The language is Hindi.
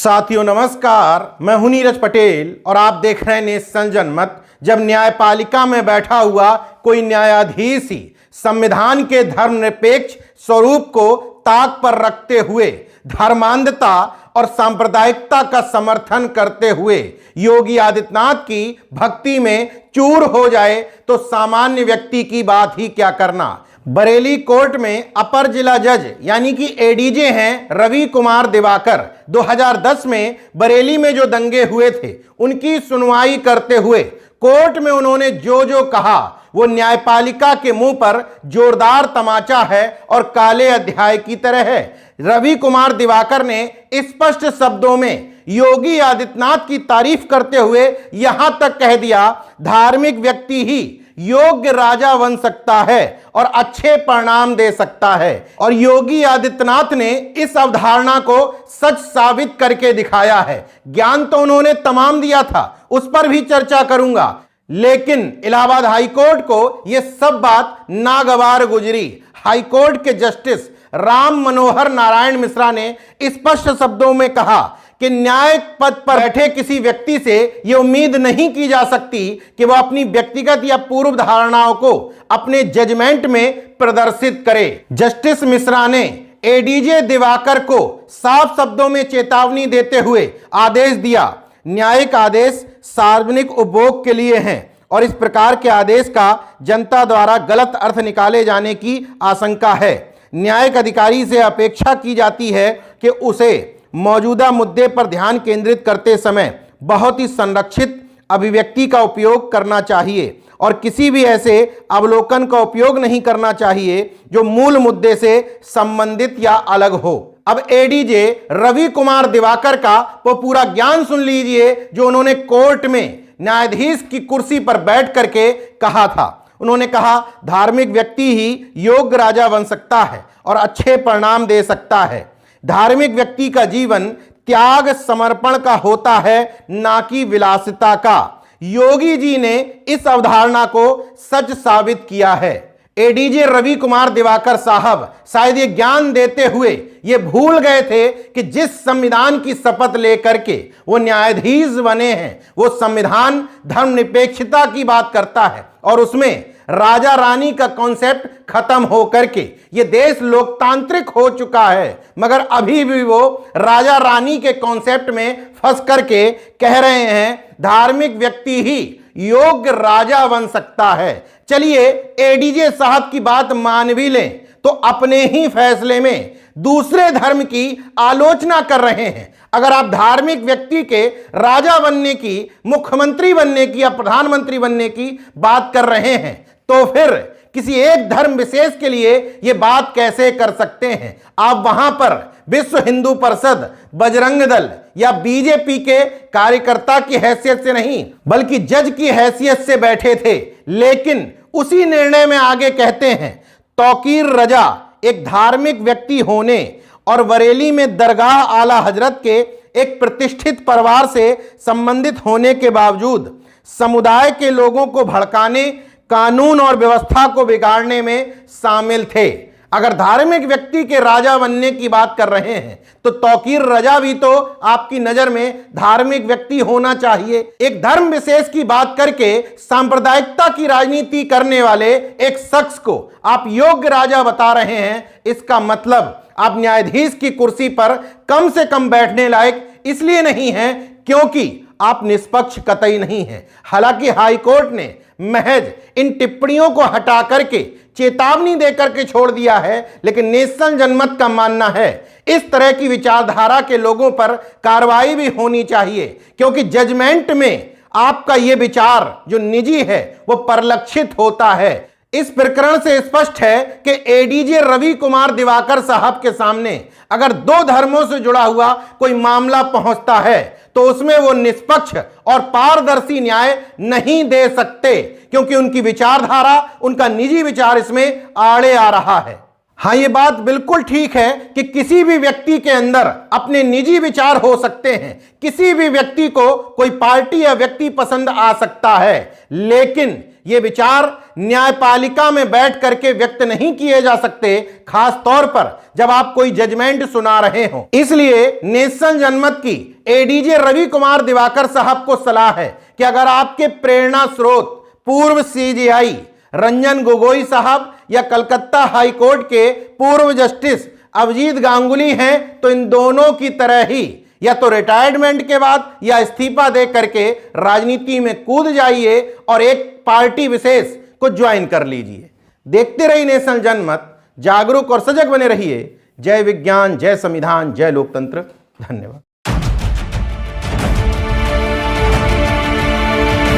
साथियों नमस्कार, मैं हूं नीरज पटेल और आप देख रहे हैं नेशन जनमत। जब न्यायपालिका में बैठा हुआ कोई न्यायाधीश ही संविधान के धर्मनिरपेक्ष स्वरूप को ताक पर रखते हुए धर्मांधता और सांप्रदायिकता का समर्थन करते हुए योगी आदित्यनाथ की भक्ति में चूर हो जाए तो सामान्य व्यक्ति की बात ही क्या करना। बरेली कोर्ट में अपर जिला जज यानी कि एडीजे हैं रवि कुमार दिवाकर 2010 में बरेली में जो दंगे हुए थे उनकी सुनवाई करते हुए कोर्ट में उन्होंने जो कहा वो न्यायपालिका के मुंह पर जोरदार तमाचा है और काले अध्याय की तरह है। रवि कुमार दिवाकर ने स्पष्ट शब्दों में योगी आदित्यनाथ की तारीफ करते हुए यहां तक कह दिया, धार्मिक व्यक्ति ही योग्य राजा बन सकता है और अच्छे परिणाम दे सकता है। और योगी आदित्यनाथ ने इस अवधारणा को सच साबित करके दिखाया है। ज्ञान तो उन्होंने तमाम दिया था, उस पर भी चर्चा करूंगा, लेकिन इलाहाबाद हाईकोर्ट को यह सब बात नागवार गुजरी। हाईकोर्ट के जस्टिस राम मनोहर नारायण मिश्रा ने स्पष्ट शब्दों में कहा कि न्यायिक पद पर बैठे किसी व्यक्ति से यह उम्मीद नहीं की जा सकती कि वह अपनी व्यक्तिगत या पूर्व धारणाओं को अपने जजमेंट में प्रदर्शित करे। जस्टिस मिश्रा ने एडीजे दिवाकर को साफ शब्दों में चेतावनी देते हुए आदेश दिया, न्यायिक आदेश सार्वजनिक उपभोग के लिए हैं और इस प्रकार के आदेश का जनता द्वारा गलत अर्थ निकाले जाने की आशंका है। न्यायिक अधिकारी से अपेक्षा की जाती है कि उसे मौजूदा मुद्दे पर ध्यान केंद्रित करते समय बहुत ही संरक्षित अभिव्यक्ति का उपयोग करना चाहिए और किसी भी ऐसे अवलोकन का उपयोग नहीं करना चाहिए जो मूल मुद्दे से संबंधित या अलग हो। अब एडीजे रवि कुमार दिवाकर का वो पूरा ज्ञान सुन लीजिए जो उन्होंने कोर्ट में न्यायाधीश की कुर्सी पर बैठ करके कहा था। उन्होंने कहा, धार्मिक व्यक्ति ही योग्य राजा बन सकता है और अच्छे परिणाम दे सकता है। धार्मिक व्यक्ति का जीवन त्याग समर्पण का होता है, ना कि विलासिता का। योगी जी ने इस अवधारणा को सच साबित किया है। एडीजे रवि कुमार दिवाकर साहब शायद ये ज्ञान देते हुए ये भूल गए थे कि जिस संविधान की शपथ लेकर के वो न्यायाधीश बने हैं वो संविधान धर्मनिरपेक्षता की बात करता है और उसमें राजा रानी का कॉन्सेप्ट खत्म हो करके ये देश लोकतांत्रिक हो चुका है, मगर अभी भी वो राजा रानी के कॉन्सेप्ट में फंस करके कह रहे हैं धार्मिक व्यक्ति ही योग्य राजा बन सकता है। चलिए एडीजे साहब की बात मान भी लें तो अपने ही फैसले में दूसरे धर्म की आलोचना कर रहे हैं। अगर आप धार्मिक व्यक्ति के राजा बनने की, मुख्यमंत्री बनने की या प्रधानमंत्री बनने की बात कर रहे हैं तो फिर किसी एक धर्म विशेष के लिए यह बात कैसे कर सकते हैं। आप वहां पर विश्व हिंदू परिषद, बजरंग दल या बीजेपी के कार्यकर्ता की हैसियत से नहीं बल्कि जज की हैसियत से बैठे थे, लेकिन उसी निर्णय में आगे कहते हैं तौकीर रजा एक धार्मिक व्यक्ति होने और बरेली में दरगाह आला हजरत के एक प्रतिष्ठित परिवार से संबंधित होने के बावजूद समुदाय के लोगों को भड़काने, कानून और व्यवस्था को बिगाड़ने में शामिल थे। अगर धार्मिक व्यक्ति के राजा बनने की बात कर रहे हैं तो तौकीर रजा भी तो आपकी नजर में धार्मिक व्यक्ति होना चाहिए। एक धर्म विशेष की बात करके सांप्रदायिकता की राजनीति करने वाले एक शख्स को आप योग्य राजा बता रहे हैं, इसका मतलब आप न्यायाधीश की कुर्सी पर कम से कम बैठने लायक इसलिए नहीं हैं क्योंकि आप निष्पक्ष कतई नहीं हैं। हालांकि हाईकोर्ट ने महज इन टिप्पणियों को हटा करके चेतावनी देकर के छोड़ दिया है, लेकिन नेशन जनमत का मानना है इस तरह की विचारधारा के लोगों पर कार्रवाई भी होनी चाहिए, क्योंकि जजमेंट में आपका यह विचार जो निजी है वो परिलक्षित होता है। इस प्रकरण से स्पष्ट है कि एडीजे रवि कुमार दिवाकर साहब के सामने अगर दो धर्मों से जुड़ा हुआ कोई मामला पहुंचता है तो उसमें वो निष्पक्ष और पारदर्शी न्याय नहीं दे सकते, क्योंकि उनकी विचारधारा, उनका निजी विचार इसमें आड़े आ रहा है। हाँ, ये बात बिल्कुल ठीक है कि किसी भी व्यक्ति के अंदर अपने निजी विचार हो सकते हैं, किसी भी व्यक्ति को कोई पार्टी या व्यक्ति पसंद आ सकता है, लेकिन ये विचार न्यायपालिका में बैठ करके व्यक्त नहीं किए जा सकते, खास तौर पर जब आप कोई जजमेंट सुना रहे हो। इसलिए नेशन जनमत की एडीजे रवि कुमार दिवाकर साहब को सलाह है कि अगर आपके प्रेरणा स्रोत पूर्व सीजेआई रंजन गोगोई साहब या कलकत्ता हाई कोर्ट के पूर्व जस्टिस अभिजीत गांगुली हैं, तो इन दोनों की तरह ही या तो रिटायरमेंट के बाद या इस्तीफा दे करके राजनीति में कूद जाइए और एक पार्टी विशेष को ज्वाइन कर लीजिए। देखते रहिए नेशन जनमत, जागरूक और सजग बने रहिए। जय विज्ञान, जय संविधान, जय लोकतंत्र। धन्यवाद।